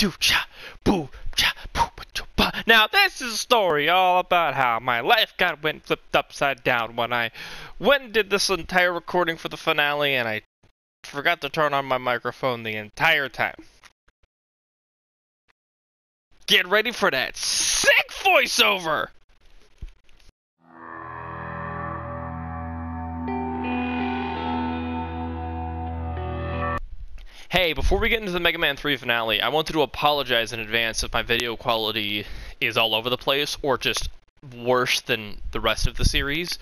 Now this is a story all about how my life went flipped upside down when I went and did this entire recording for the finale, and I forgot to turn on my microphone the entire time. Get ready for that sick voiceover! Hey, before we get into the Megaman 3 finale, I wanted to apologize in advance if my video quality is all over the place or just worse than the rest of the series.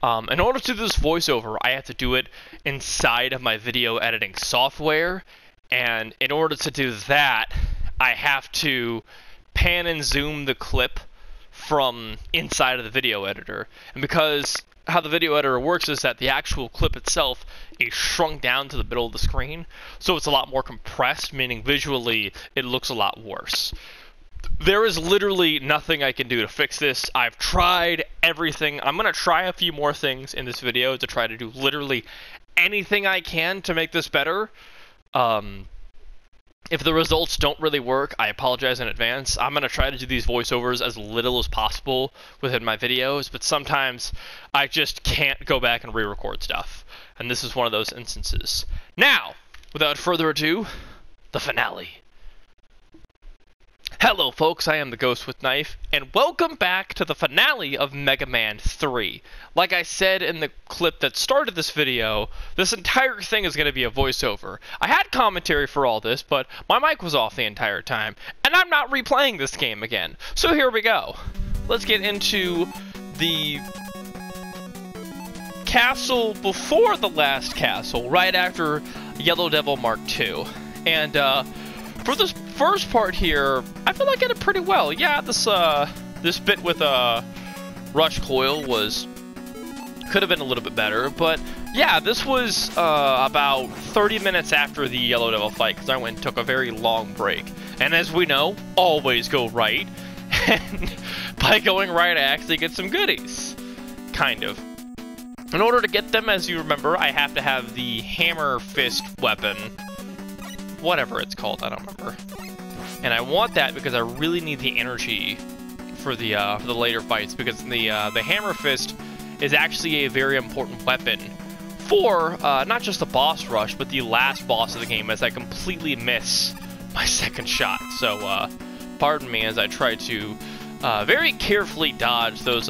In order to do this voiceover, I have to do it inside of my video editing software, and in order to do that, I have to pan and zoom the clip from inside of the video editor. And because how the video editor works is that the actual clip itself is shrunk down to the middle of the screen, so it's a lot more compressed, meaning visually it looks a lot worse. There is literally nothing I can do to fix this. I've tried everything. I'm going to try a few more things in this video to try to do literally anything I can to make this better. If the results don't really work, I apologize in advance. I'm going to try to do these voiceovers as little as possible within my videos, but sometimes I just can't go back and re-record stuff. And this is one of those instances. Now, without further ado, the finale. Hello folks, I am the Ghost with Knife, and welcome back to the finale of Megaman 3. Like I said in the clip that started this video, this entire thing is going to be a voiceover. I had commentary for all this, but my mic was off the entire time, and I'm not replaying this game again. So here we go. Let's get into the castle before the last castle, right after Yellow Devil Mark II. And for this first part here, I feel like I did pretty well. Yeah, this bit with Rush Coil could have been a little bit better, but yeah, this was about 30 minutes after the Yellow Devil fight, because I went and took a very long break. And as we know, always go right, and by going right, I actually get some goodies. Kind of. In order to get them, as you remember, I have to have the hammer fist weapon, whatever it's called, I don't remember. And I want that because I really need the energy for the later fights, because the hammer fist is actually a very important weapon for not just the boss rush, but the last boss of the game, as I completely miss my second shot. So pardon me as I try to very carefully dodge those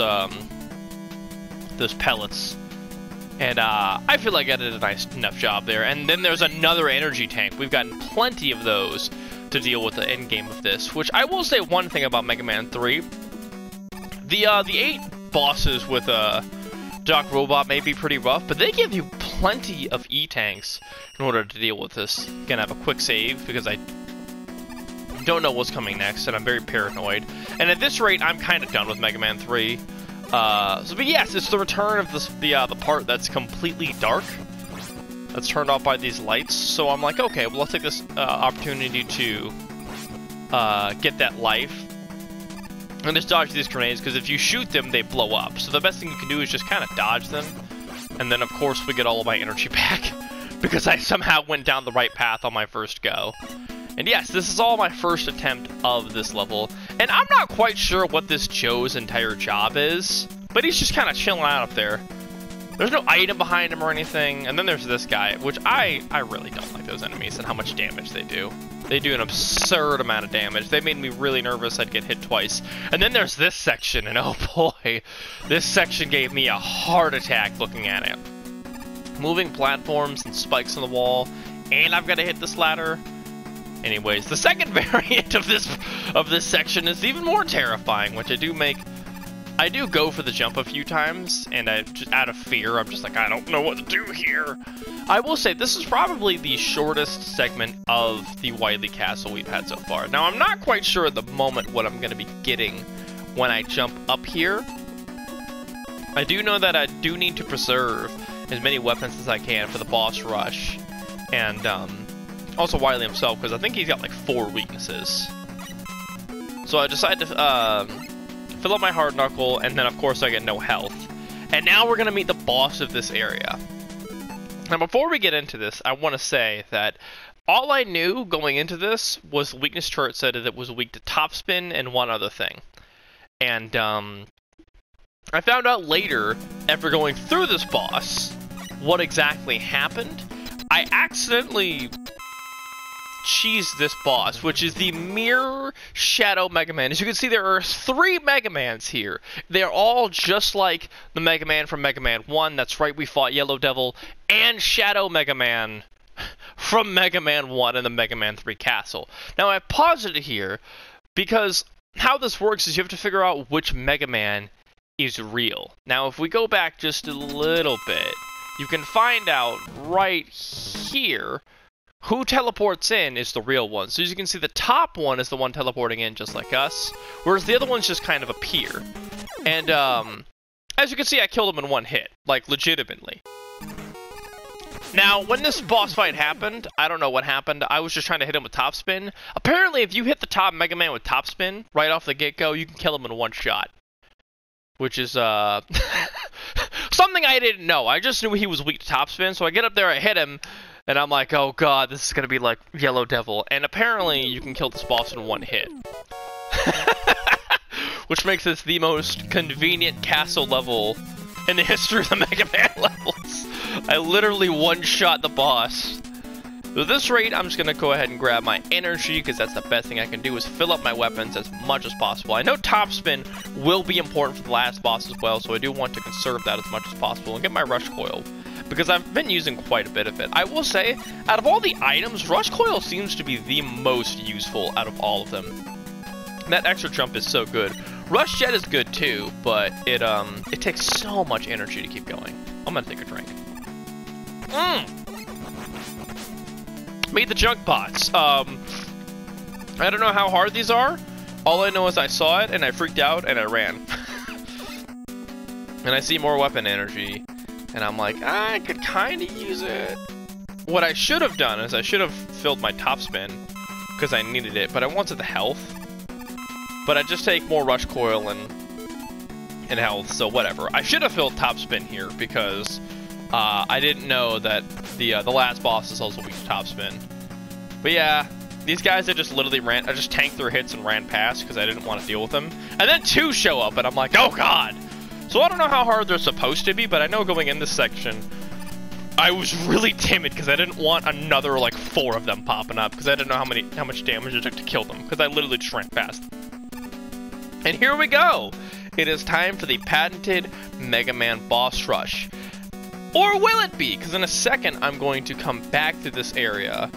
pellets. And I feel like I did a nice enough job there. And then there's another energy tank. We've gotten plenty of those to deal with the end game of this. Which I will say one thing about Mega Man 3. The 8 bosses with Doc Robot may be pretty rough, but they give you plenty of E-tanks in order to deal with this. Gonna have a quick save because I don't know what's coming next, and I'm very paranoid. And at this rate, I'm kind of done with Mega Man 3. But yes, it's the return of the part that's completely dark, that's turned off by these lights. So I'm like, okay, well, let's take this opportunity to get that life and just dodge these grenades, because if you shoot them, they blow up. So the best thing you can do is just kind of dodge them, and then of course we get all of my energy back because I somehow went down the right path on my first go. And yes, this is all my first attempt of this level, and I'm not quite sure what this Joe's entire job is, but he's just kind of chilling out up there. There's no item behind him or anything, and then there's this guy, which I really don't like those enemies and how much damage they do. They do an absurd amount of damage. They made me really nervous I'd get hit twice. And then there's this section, and oh boy, this section gave me a heart attack looking at it. Moving platforms and spikes on the wall, and I've got to hit this ladder. Anyways, the second variant of this section is even more terrifying, which I do go for the jump a few times, and just out of fear, I'm just like, I don't know what to do here. I will say, this is probably the shortest segment of the Wily Castle we've had so far. Now, I'm not quite sure at the moment what I'm going to be getting when I jump up here. I do know that I do need to preserve as many weapons as I can for the boss rush, and also Wily himself, because I think he's got like 4 weaknesses. So I decided to fill up my hard knuckle, and then of course I get no health. And now we're gonna meet the boss of this area. Now before we get into this, I want to say that all I knew going into this was the weakness chart said that it was weak to topspin and one other thing. And I found out later, after going through this boss, what exactly happened. I accidentally cheesed this boss, which is the Mirror Shadow Mega Man. As you can see, there are 3 Mega Mans here. They're all just like the Mega Man from Mega Man 1. That's right, we fought Yellow Devil and Shadow Mega Man from Mega Man 1 and the Mega Man 3 castle. Now, I paused it here because how this works is you have to figure out which Mega Man is real. Now, if we go back just a little bit, you can find out right here who teleports in is the real one. So as you can see, the top one is the one teleporting in just like us, whereas the other ones just kind of appear. And as you can see, I killed him in 1 hit, like legitimately. Now, when this boss fight happened, I don't know what happened. I was just trying to hit him with topspin. Apparently, if you hit the top Mega Man with topspin right off the get-go, you can kill him in 1 shot. Which is, something I didn't know. I just knew he was weak to topspin, so I get up there, I hit him, and I'm like, oh god, this is gonna be like Yellow Devil. And apparently, you can kill this boss in 1 hit. Which makes this the most convenient castle level in the history of the Mega Man levels. I literally one-shot the boss. At this rate, I'm just gonna go ahead and grab my energy, because that's the best thing I can do, is fill up my weapons as much as possible. I know topspin will be important for the last boss as well, so I do want to conserve that as much as possible and get my rush coil, because I've been using quite a bit of it. I will say, out of all the items, rush coil seems to be the most useful out of all of them. That extra jump is so good. Rush jet is good too, but it takes so much energy to keep going. I'm gonna take a drink. Made the junk pots. I don't know how hard these are. All I know is I saw it and I freaked out and I ran. And I see more weapon energy, and I'm like, I could kind of use it. What I should have done is I should have filled my topspin because I needed it, but I wanted the health. But I just take more rush coil and health, so whatever. I should have filled topspin here because I didn't know that the last boss is also weak to topspin. But yeah, these guys I just literally ran. I just tanked their hits and ran past because I didn't want to deal with them. And then 2 show up, and I'm like, oh god. So I don't know how hard they're supposed to be, but I know going in this section, I was really timid because I didn't want another like 4 of them popping up because I didn't know how much damage it took to kill them because I literally just ran past. And here we go. It is time for the patented Mega Man boss rush. Or will it be? Because in a second, I'm going to come back to this area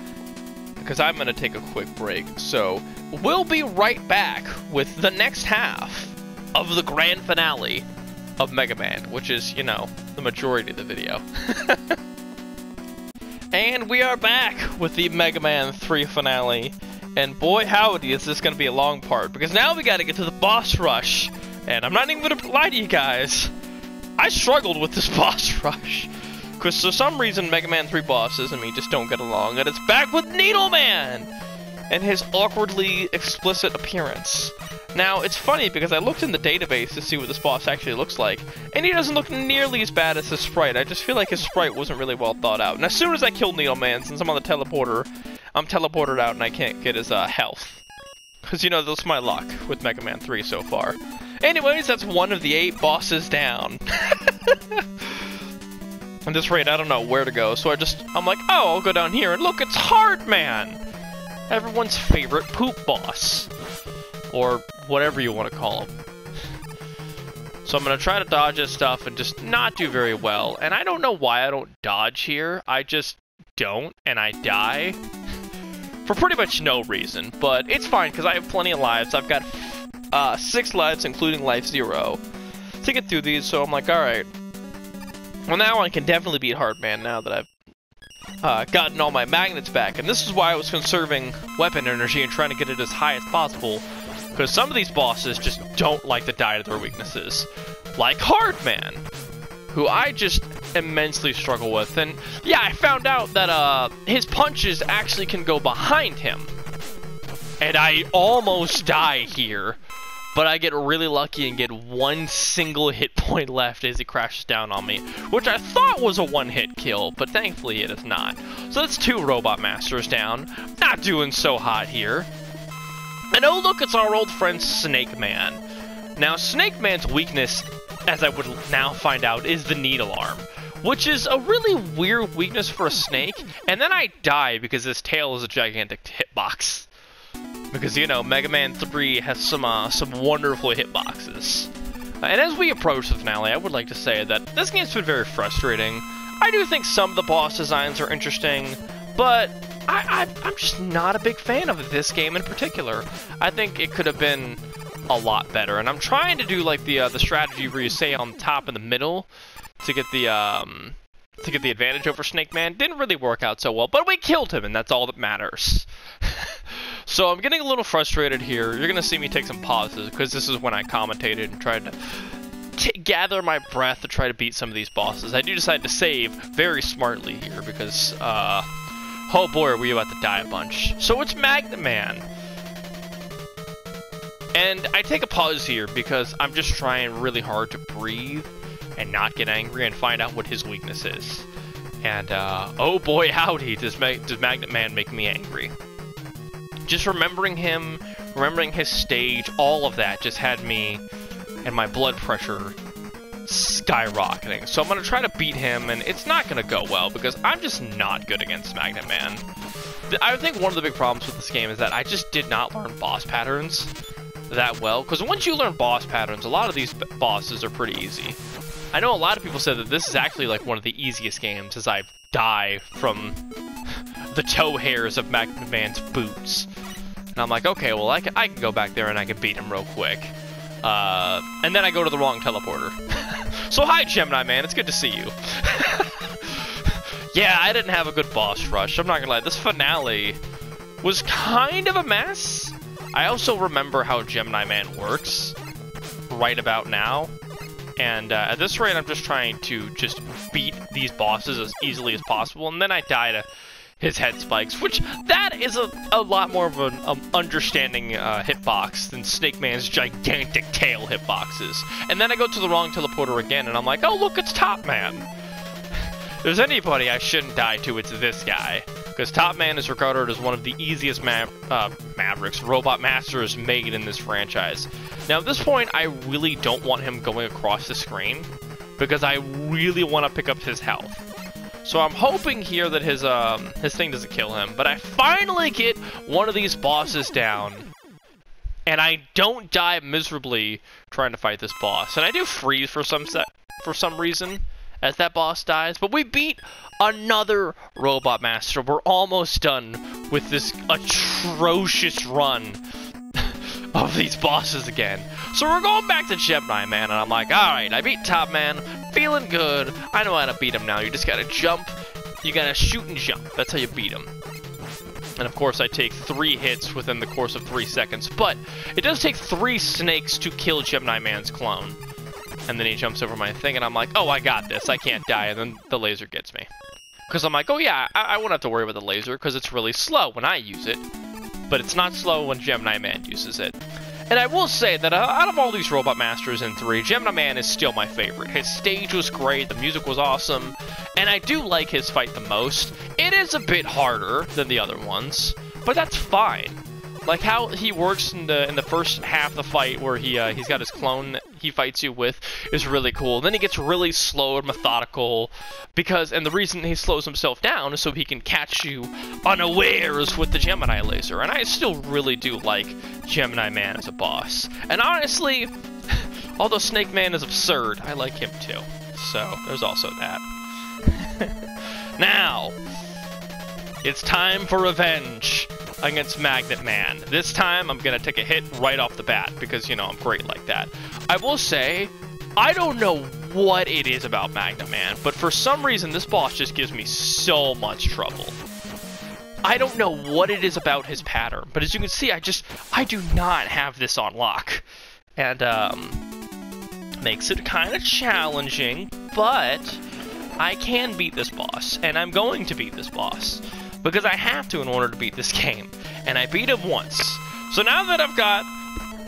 because I'm going to take a quick break. So we'll be right back with the next half of the grand finale of Mega Man, which is, you know, the majority of the video. And we are back with the Mega Man 3 finale. And boy howdy, is this going to be a long part, because now we got to get to the boss rush. And I'm not even going to lie to you guys, I struggled with this boss rush. Because for some reason, Mega Man 3 bosses and me just don't get along, and it's back with Needle Man! And his awkwardly explicit appearance. Now, it's funny because I looked in the database to see what this boss actually looks like, and he doesn't look nearly as bad as his sprite. I just feel like his sprite wasn't really well thought out. And as soon as I killed Needle Man, since I'm on the teleporter, I'm teleported out and I can't get his health. Because, you know, that's my luck with Mega Man 3 so far. Anyways, that's 1 of the 8 bosses down. At this rate, I don't know where to go, so I'm like, oh, I'll go down here, and look, it's Hard Man! Everyone's favorite poop boss. Or whatever you want to call him. So I'm going to try to dodge his stuff and just not do very well. And I don't know why I don't dodge here. I just don't, and I die. For pretty much no reason. But it's fine, because I have plenty of lives. I've got 6 lives, including life 0, to get through these. So I'm like, alright. Well, now I can definitely beat Hard Man now that I've gotten all my magnets back. And this is why I was conserving weapon energy and trying to get it as high as possible. Because some of these bosses just don't like to die to their weaknesses. Like Hard Man, who I just immensely struggle with. And yeah, I found out that his punches actually can go behind him. And I almost die here. but I get really lucky and get one single hit point left as he crashes down on me, which I thought was a one-hit kill, but thankfully it is not. So that's 2 Robot Masters down. Not doing so hot here. And oh look, it's our old friend Snake Man. Now Snake Man's weakness, as I would now find out, is the needle arm, which is a really weird weakness for a snake, and then I die because his tail is a gigantic hitbox. Because, you know, Mega Man 3 has some wonderful hitboxes. And as we approach the finale, I would like to say that this game's been very frustrating. I do think some of the boss designs are interesting, but I'm just not a big fan of this game in particular. I think it could have been a lot better, and I'm trying to do like the strategy where you stay on top in the middle to get the advantage over Snake Man. Didn't really work out so well, but we killed him, and that's all that matters. So I'm getting a little frustrated here. You're gonna see me take some pauses, because this is when I commentated and tried to gather my breath to try to beat some of these bosses. I do decide to save very smartly here, because, oh boy, are we about to die a bunch. So it's Megaman. And I take a pause here, because I'm just trying really hard to breathe and not get angry and find out what his weakness is. And, oh boy howdy, does Magnet Man make me angry. Just remembering him, remembering his stage, all of that just had me and my blood pressure skyrocketing. So I'm going to try to beat him, and it's not going to go well because I'm just not good against Magnet Man. I think one of the big problems with this game is that I just did not learn boss patterns that well. Because once you learn boss patterns, a lot of these bosses are pretty easy. I know a lot of people said that this is actually like one of the easiest games as I die from the toe hairs of Magnet Man's boots. And I'm like, okay, well, I can go back there and I can beat him real quick. And then I go to the wrong teleporter. So hi, Gemini Man, it's good to see you. Yeah, I didn't have a good boss rush, I'm not gonna lie. This finale was kind of a mess. I also remember how Gemini Man works right about now. And at this rate, I'm just trying to just beat these bosses as easily as possible, and then I die to his head spikes, which that is a lot more of an understanding hitbox than Snake Man's gigantic tail hitboxes. And then I go to the wrong teleporter again, and I'm like, oh look, it's Top Man. If there's anybody I shouldn't die to, it's this guy. Because Top Man is regarded as one of the easiest robot masters made in this franchise. Now at this point, I really don't want him going across the screen, because I really want to pick up his health. So I'm hoping here that his thing doesn't kill him, but I finally get one of these bosses down, and I don't die miserably trying to fight this boss. And I do freeze for some reason as that boss dies, but we beat another Robot Master. We're almost done with this atrocious run of these bosses again. So we're going back to Gemini Man, and I'm like, alright, I beat Top Man, feeling good, I know how to beat him now. You just gotta jump, you gotta shoot and jump, that's how you beat him. And of course I take 3 hits within the course of 3 seconds, but it does take 3 snakes to kill Gemini Man's clone. And then he jumps over my thing, and I'm like, oh, I got this, I can't die, and then the laser gets me. Because I'm like, oh yeah, I won't have to worry about the laser, because it's really slow when I use it. But it's not slow when Gemini Man uses it. And I will say that out of all these Robot Masters in 3, Gemini Man is still my favorite. His stage was great, the music was awesome, and I do like his fight the most. It is a bit harder than the other ones, but that's fine. Like how he works in the first half of the fight where he's got his clone that he fights you with is really cool. Then he gets really slow and methodical and the reason he slows himself down is so he can catch you unawares with the Gemini laser. And I still really do like Gemini Man as a boss. And honestly, although Snake Man is absurd, I like him too. So there's also that. Now, it's time for revenge against Magnet Man. This time, I'm gonna take a hit right off the bat, because, you know, I'm great like that. I will say, I don't know what it is about Magnet Man, but for some reason, this boss just gives me so much trouble. I don't know what it is about his pattern, but as you can see, I do not have this on lock. And, makes it kind of challenging, but I can beat this boss, and I'm going to beat this boss. Because I have to in order to beat this game. And I beat him once. So now that I've got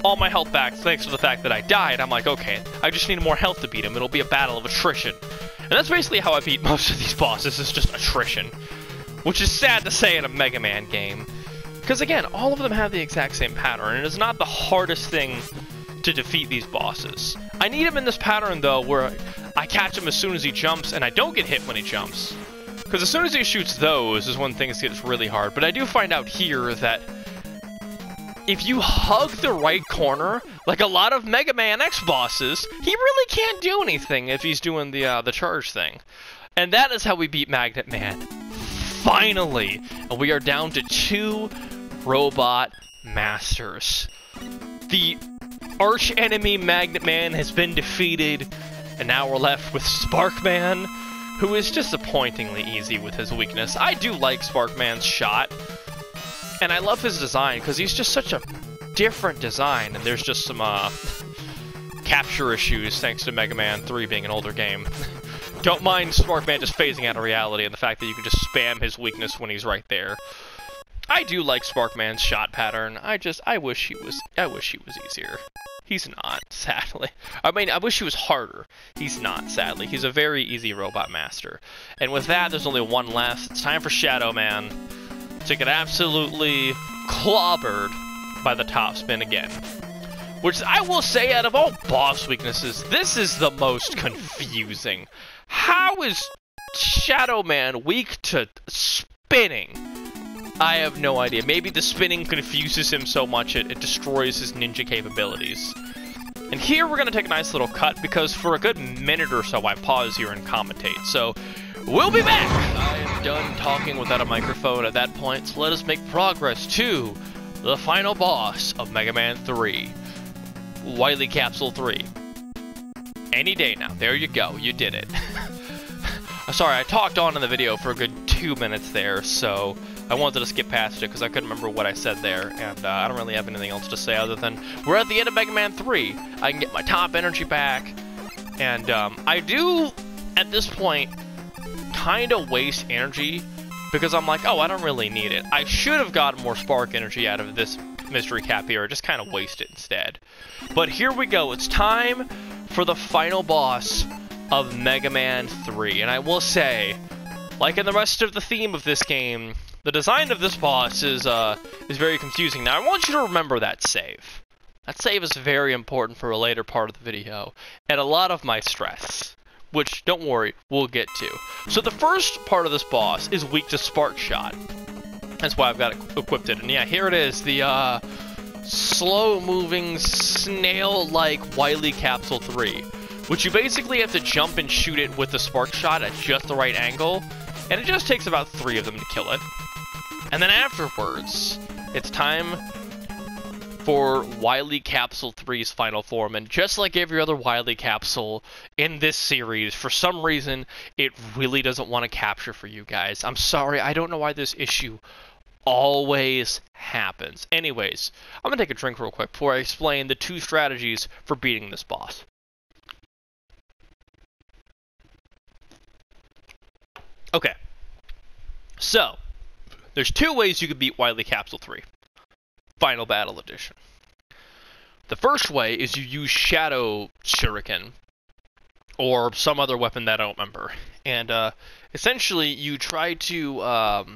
all my health back thanks to the fact that I died. I'm like, okay, I just need more health to beat him. It'll be a battle of attrition. And that's basically how I beat most of these bosses, is just attrition. Which is sad to say in a Mega Man game. Because again, all of them have the exact same pattern, and it's not the hardest thing to defeat these bosses. I need him in this pattern, though, where I catch him as soon as he jumps, and I don't get hit when he jumps. Because as soon as he shoots those is when things get really hard. But I do find out here that if you hug the right corner, like a lot of Mega Man X bosses, he really can't do anything if he's doing the charge thing. And that is how we beat Magnet Man. Finally! And we are down to 2 robot masters. The arch enemy Magnet Man has been defeated, and now we're left with Sparckman, who is disappointingly easy with his weakness. I do like Sparckman's shot, and I love his design, because he's just such a different design, and there's just some capture issues thanks to Mega Man 3 being an older game. Don't mind Sparckman just phasing out of reality and the fact that you can just spam his weakness when he's right there. I do like Sparckman's shot pattern. I wish he was easier. He's not, sadly. I mean, I wish he was harder. He's not, sadly. He's a very easy robot master. And with that, there's only one left. It's time for Shadow Man to get absolutely clobbered by the top spin again. Which I will say, out of all boss weaknesses, this is the most confusing. How is Shadow Man weak to spinning? I have no idea. Maybe the spinning confuses him so much it destroys his ninja capabilities. And here we're going to take a nice little cut, because for a good minute or so I pause here and commentate. So, we'll be back! I am done talking without a microphone at that point, so let us make progress to the final boss of Mega Man 3. Wily Capsule 3. Any day now. There you go. You did it. Sorry, I talked on in the video for a good 2 minutes there, so I wanted to skip past it because I couldn't remember what I said there, and I don't really have anything else to say other than we're at the end of Mega Man 3. I can get my top energy back, and I do, at this point, kind of waste energy because I'm like, oh, I don't really need it. I should have gotten more spark energy out of this mystery cap here, just kind of waste it instead. But here we go. It's time for the final boss of Mega Man 3, and I will say, like in the rest of the theme of this game, the design of this boss is very confusing. Now, I want you to remember that save. That save is very important for a later part of the video, and a lot of my stress, which, don't worry, we'll get to. So the first part of this boss is weak to Spark Shot. That's why I've got it equipped it. And yeah, here it is, the slow-moving, snail-like Wily Capsule 3, which you basically have to jump and shoot it with the Spark Shot at just the right angle, and it just takes about 3 of them to kill it. And then afterwards, it's time for Wily Capsule 3's final form, and just like every other Wily Capsule in this series, for some reason, it really doesn't want to capture for you guys. I'm sorry, I don't know why this issue always happens. Anyways, I'm gonna take a drink real quick before I explain the 2 strategies for beating this boss. Okay, so there's 2 ways you can beat Wily Capsule 3. Final Battle Edition. The first way is you use Shadow Shuriken, or some other weapon that I don't remember. And essentially, you try to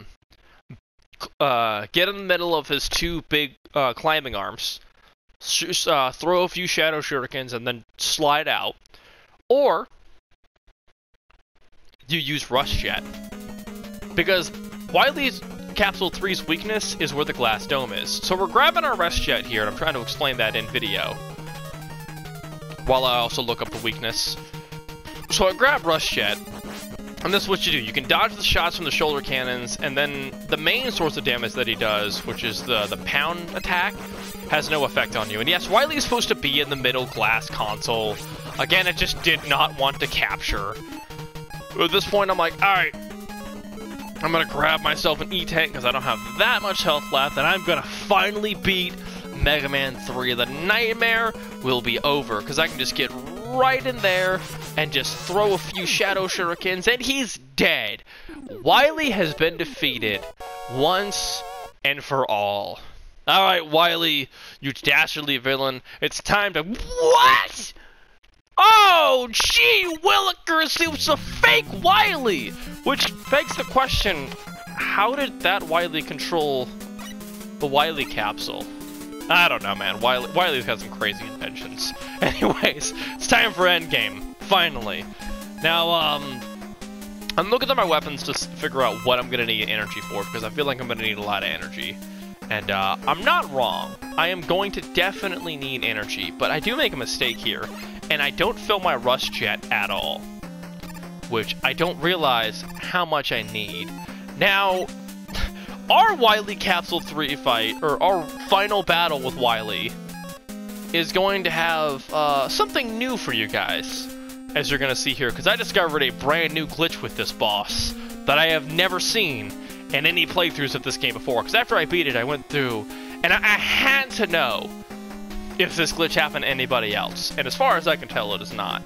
get in the middle of his 2 big climbing arms, throw a few Shadow Shurikens, and then slide out. Or you use Rush Jet, because Wily's Capsule 3's weakness is where the glass dome is. So we're grabbing our Rush Jet here, and I'm trying to explain that in video, while I also look up the weakness. So I grab Rush Jet, and this is what you do. You can dodge the shots from the shoulder cannons, and then the main source of damage that he does, which is the pound attack, has no effect on you. And yes, Wily is supposed to be in the middle glass console. Again, it just did not want to capture. At this point, I'm like, alright, I'm gonna grab myself an E-Tank because I don't have that much health left, and I'm gonna finally beat Mega Man 3. The nightmare will be over because I can just get right in there and just throw a few Shadow Shurikens, and he's dead. Wily has been defeated once and for all. Alright, Wily, you dastardly villain. It's time to... What?! Oh, gee willikers, it was a fake Wily! Which begs the question, how did that Wily control the Wily capsule? I don't know, man. Wily's got some crazy inventions. Anyways, it's time for endgame, finally. Now, I'm looking at my weapons to figure out what I'm gonna need energy for, because I feel like I'm gonna need a lot of energy. And, I'm not wrong. I am going to definitely need energy, but I do make a mistake here, and I don't fill my rust jet at all. Which I don't realize how much I need. Now, our Wily Capsule 3 fight, or our final battle with Wily, is going to have, something new for you guys, as you're gonna see here, because I discovered a brand new glitch with this boss that I have never seen in any playthroughs of this game before, because after I beat it, I went through, and I had to know if this glitch happened to anybody else, and as far as I can tell, it is not.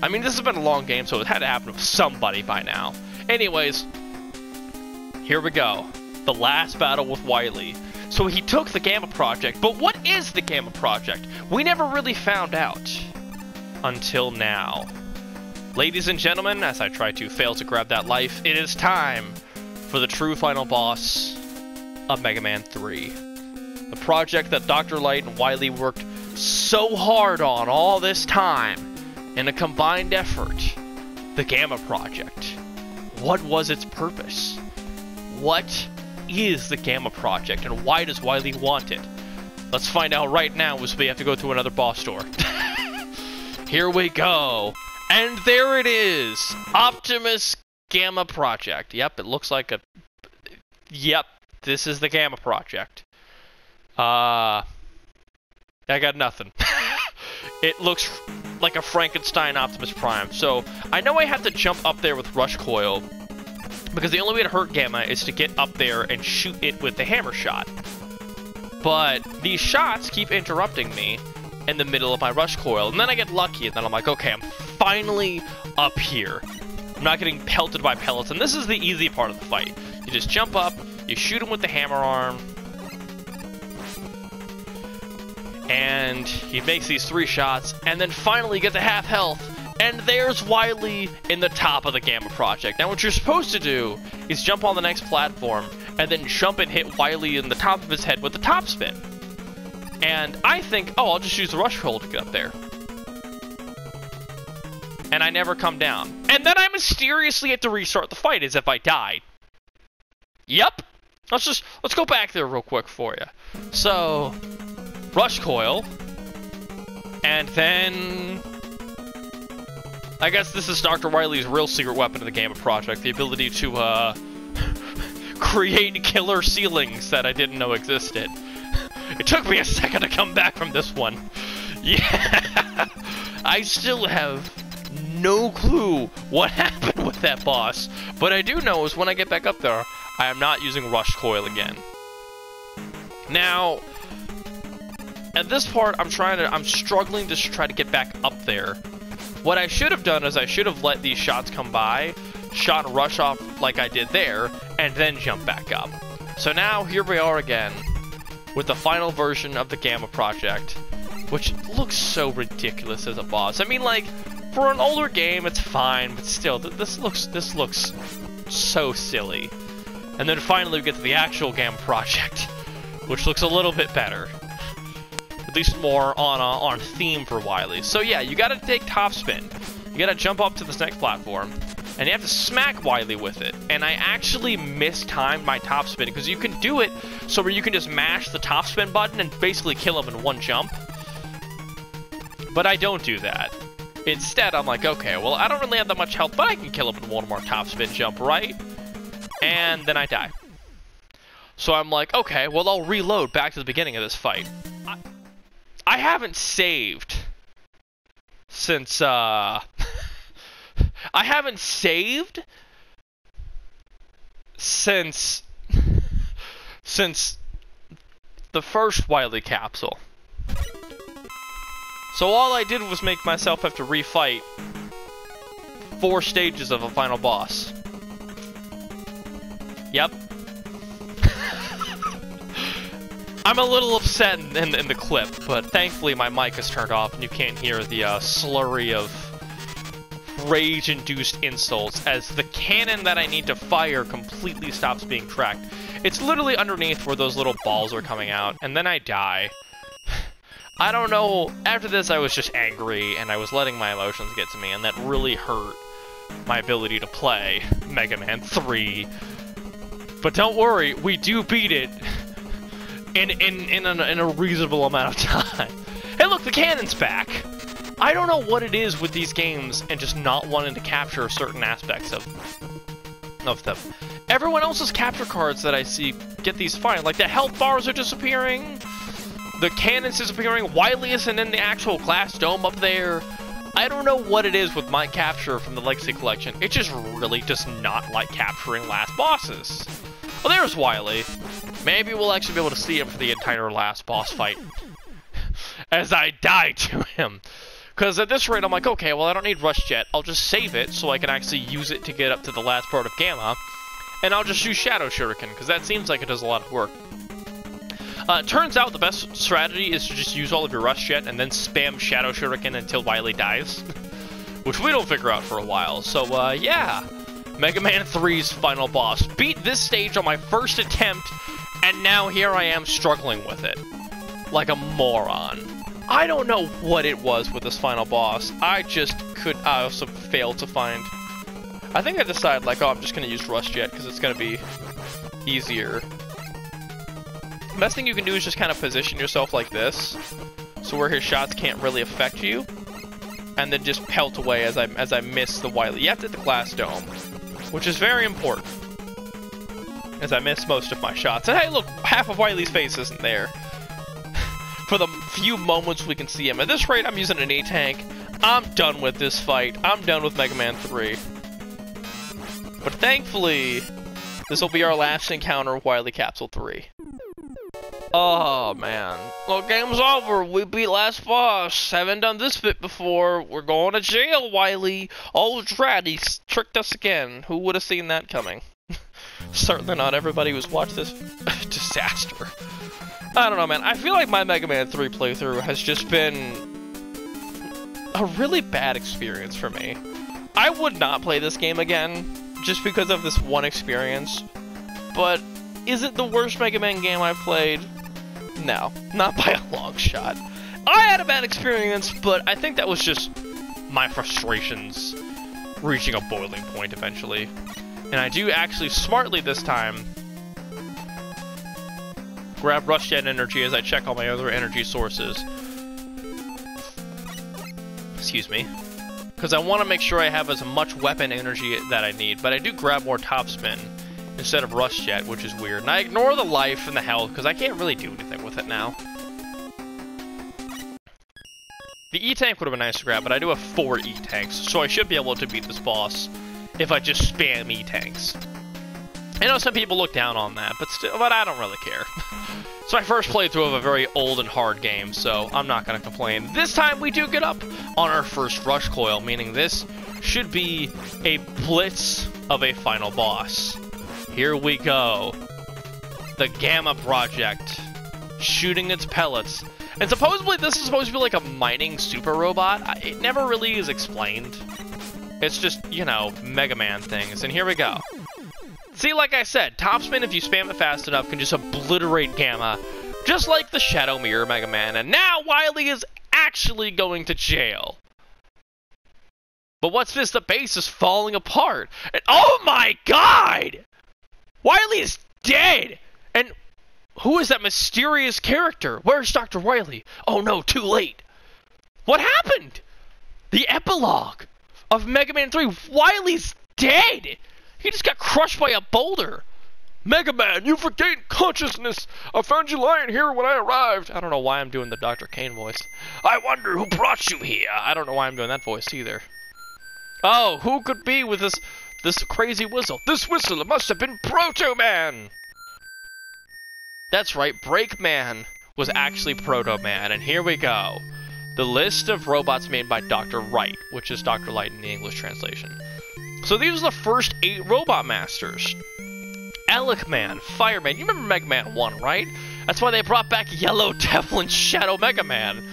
I mean, this has been a long game, so it had to happen to somebody by now. Anyways, here we go. The last battle with Wily. So he took the Gamma Project, but what is the Gamma Project? We never really found out. Until now. Ladies and gentlemen, as I try to fail to grab that life, it is time for the true final boss of Mega Man 3. The project that Dr. Light and Wily worked so hard on all this time in a combined effort. The Gamma Project. What was its purpose? What is the Gamma Project, and why does Wily want it? Let's find out right now as we have to go through another boss door. Here we go. And there it is. Optimus Gamma Project. Yep, it looks like a... Yep, this is the Gamma Project. I got nothing. It looks like a Frankenstein Optimus Prime. So, I know I have to jump up there with Rush Coil, because the only way to hurt Gamma is to get up there and shoot it with the hammer shot. But these shots keep interrupting me in the middle of my Rush Coil, and then I get lucky, and then I'm like, okay, I'm finally up here. I'm not getting pelted by pellets, and this is the easy part of the fight. You just jump up, you shoot him with the hammer arm, and he makes these 3 shots, and then finally you get to half health, and there's Wily in the top of the Gamma Project. Now what you're supposed to do is jump on the next platform, and then jump and hit Wily in the top of his head with the top spin. And I think, oh, I'll just use the Rush Coil to get up there. And I never come down. And then I mysteriously have to restart the fight as if I died. Yep. Let's go back there real quick for you. So, Rush Coil. And then... I guess this is Dr. Wily's real secret weapon in the Gamma Project. The ability to, create killer ceilings that I didn't know existed. It took me a second to come back from this one. Yeah. I still have no clue what happened with that boss. But I do know is when I get back up there, I am not using Rush Coil again. Now, at this part, I'm struggling to try to get back up there. What I should have done is I should have let these shots come by, shot and rush off like I did there, and then jump back up. So now, here we are again, with the final version of the Gamma Project, which looks so ridiculous as a boss. I mean, like, for an older game, it's fine, but still, this looks so silly. And then finally we get to the actual Gamma Project, which looks a little bit better. At least more on theme for Wily. So yeah, you gotta take top spin. You gotta jump up to this next platform, and you have to smack Wily with it. And I actually mistimed my top spin, because you can do it so where you can just mash the top spin button and basically kill him in one jump. But I don't do that. Instead, I'm like, okay, well, I don't really have that much health, but I can kill him in one more top spin jump, right? And then I die. So I'm like, okay, well, I'll reload back to the beginning of this fight. I haven't saved since, I haven't saved since the first Wily capsule. So all I did was make myself have to refight 4 stages of a final boss. Yep. I'm a little upset in the clip, but thankfully my mic is turned off and you can't hear the slurry of rage-induced insults as the cannon that I need to fire completely stops being tracked. It's literally underneath where those little balls are coming out, and then I die. I don't know, after this I was just angry and I was letting my emotions get to me, and that really hurt my ability to play Mega Man 3. But don't worry, we do beat it in a reasonable amount of time. Hey look, the cannon's back! I don't know what it is with these games and just not wanting to capture certain aspects of them. Everyone else's capture cards that I see get these fine. Like the health bars are disappearing, the cannon's disappearing, Wily isn't in the actual glass dome up there. I don't know what it is with my capture from the Legacy Collection. It just really does not like capturing last bosses. Well, there's Wily. Maybe we'll actually be able to see him for the entire last boss fight. As I die to him. Because at this rate, I'm like, okay, well, I don't need Rush Jet. I'll just save it so I can actually use it to get up to the last part of Gamma. And I'll just use Shadow Shuriken, because that seems like it does a lot of work. Turns out the best strategy is to just use all of your Rush Jet and then spam Shadow Shuriken until Wily dies. Which we don't figure out for a while. So, yeah. Mega Man 3's final boss. Beat this stage on my first attempt, and now here I am struggling with it. Like a moron. I don't know what it was with this final boss. I also failed to find... I think I decided, like, oh, I'm just going to use Rush Jet because it's going to be easier. The best thing you can do is just kind of position yourself like this, so where his shots can't really affect you, and then just pelt away as I miss the Wily. You have to hit the glass dome, which is very important, as I miss most of my shots. And hey, look, half of Wily's face isn't there. For the few moments we can see him. At this rate, I'm using an E-Tank. I'm done with this fight. I'm done with Mega Man 3. But thankfully, this will be our last encounter with Wily Capsule 3. Oh, man. Well, game's over. We beat last boss. Haven't done this bit before. We're going to jail, Wily. Oh, drat, he tricked us again. Who would have seen that coming? Certainly not everybody who's watched this disaster. I don't know, man. I feel like my Mega Man 3 playthrough has just been a really bad experience for me. I would not play this game again, just because of this one experience. But is it the worst Mega Man game I've played? No, not by a long shot. I had a bad experience, but I think that was just my frustrations reaching a boiling point eventually. And I do actually smartly this time grab Rush Jet energy as I check all my other energy sources. Excuse me. Because I want to make sure I have as much weapon energy that I need, but I do grab more Topspin instead of Rush Jet, which is weird. And I ignore the life and the health, because I can't really do anything with it now. The E-Tank would have been nice to grab, but I do have 4 E-Tanks, so I should be able to beat this boss if I just spam E-Tanks. I know some people look down on that, but I don't really care. It's my first playthrough of a very old and hard game, so I'm not going to complain. This time we do get up on our first Rush Coil, meaning this should be a blitz of a final boss. Here we go. The Gamma Project, shooting its pellets. And supposedly this is supposed to be like a mining super robot. It never really is explained. It's just, you know, Mega Man things. And here we go. See, like I said, Topspin, if you spam it fast enough, can just obliterate Gamma, just like the Shadow Mirror Mega Man. And now Wily is actually going to jail. But what's this? The base is falling apart. And oh my god! Wily is dead! And who is that mysterious character? Where's Dr. Wily? Oh no, too late. What happened? The epilogue of Mega Man 3. Wily's dead! He just got crushed by a boulder. Mega Man, you've regained consciousness. I found you lying here when I arrived. I don't know why I'm doing the Dr. Kane voice. I wonder who brought you here. I don't know why I'm doing that voice either. Oh, who could be with this crazy whistle? This whistle, it must have been Proto Man. That's right, Breakman was actually Proto Man, and here we go. The list of robots made by Dr. Wright, which is Dr. Light in the English translation. So these are the first 8 Robot Masters. Alec Man, Fireman, you remember Mega Man 1, right? That's why they brought back Yellow Devil and Shadow Megaman.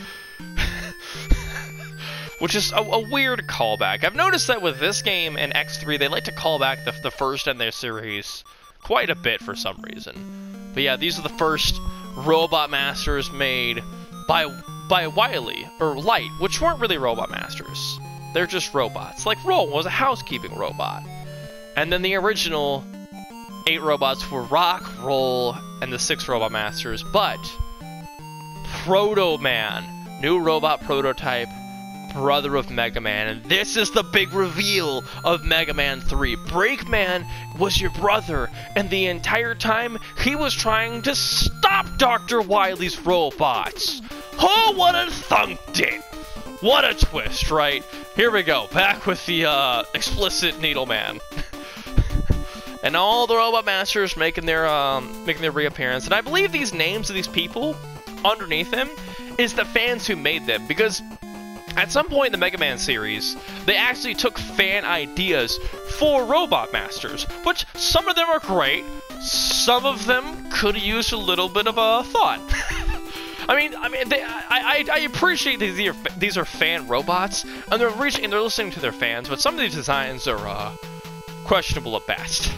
Which is a weird callback. I've noticed that with this game and X3, they like to call back the first in their series quite a bit for some reason. But yeah, these are the first Robot Masters made by Wily, or Light, which weren't really Robot Masters. They're just robots. Like Roll was a housekeeping robot. And then the original 8 robots were Rock, Roll, and the 6 Robot Masters. But Proto Man, new robot prototype, brother of Mega Man, and this is the big reveal of Mega Man 3. Breakman was your brother, and the entire time he was trying to stop Dr. Wily's robots. Oh, what a thunk it! What a twist, right? Here we go, back with the explicit Needle Man. And all the Robot Masters making their reappearance, and I believe these names of these people underneath them is the fans who made them, because at some point in the Mega Man series, they actually took fan ideas for Robot Masters, which some of them are great, some of them could use a little bit of a thought. I appreciate these are fan robots, and they're listening to their fans, but some of these designs are questionable at best.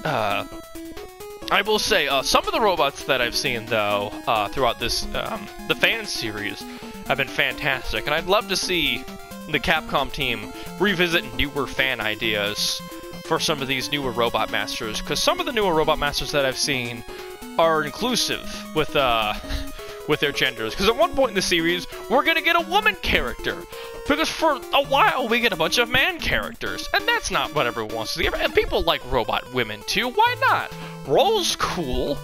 I will say, some of the robots that I've seen, though, throughout this, the fan series, have been fantastic, and I'd love to see the Capcom team revisit newer fan ideas for some of these newer Robot Masters, because some of the newer Robot Masters that I've seen are inclusive with their genders, because at one point in the series, we're gonna get a woman character, because for a while we get a bunch of man characters, and that's not what everyone wants to see, and people like robot women too, why not? Roll's cool.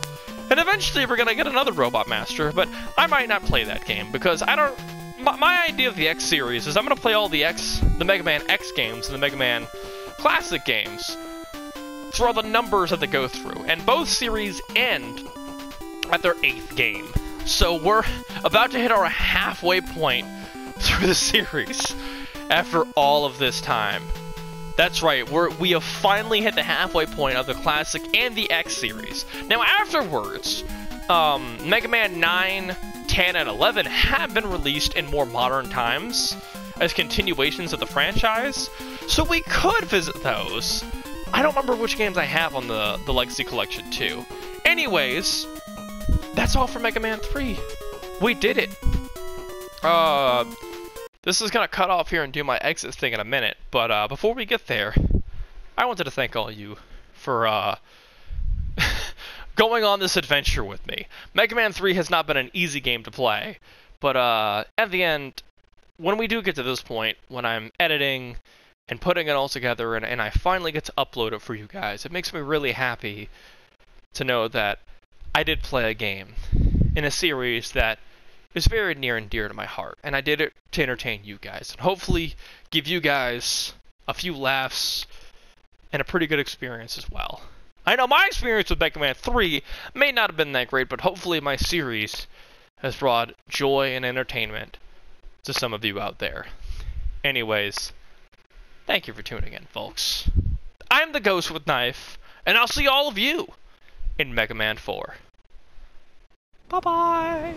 And eventually we're gonna get another Robot Master, but I might not play that game, because I don't... My idea of the X series is I'm gonna play all the Mega Man X games and the Mega Man Classic games through all the numbers that they go through, and both series end at their 8th game. So we're about to hit our halfway point through the series after all of this time. That's right, we have finally hit the halfway point of the Classic and the X series. Now afterwards, Mega Man 9, 10, and 11 have been released in more modern times as continuations of the franchise, so we could visit those. I don't remember which games I have on the Legacy Collection too. Anyways, that's all for Mega Man 3. We did it. This is gonna cut off here and do my exit thing in a minute, but before we get there, I wanted to thank all you for going on this adventure with me. Mega Man 3 has not been an easy game to play, but at the end, when we do get to this point, when I'm editing and putting it all together and I finally get to upload it for you guys, it makes me really happy to know that I did play a game in a series that is very near and dear to my heart, and I did it to entertain you guys, and hopefully give you guys a few laughs and a pretty good experience as well. I know my experience with Mega Man 3 may not have been that great, but hopefully my series has brought joy and entertainment to some of you out there. Anyways, thank you for tuning in, folks. I'm the Ghost with Knife, and I'll see all of you in Mega Man 4. Bye-bye!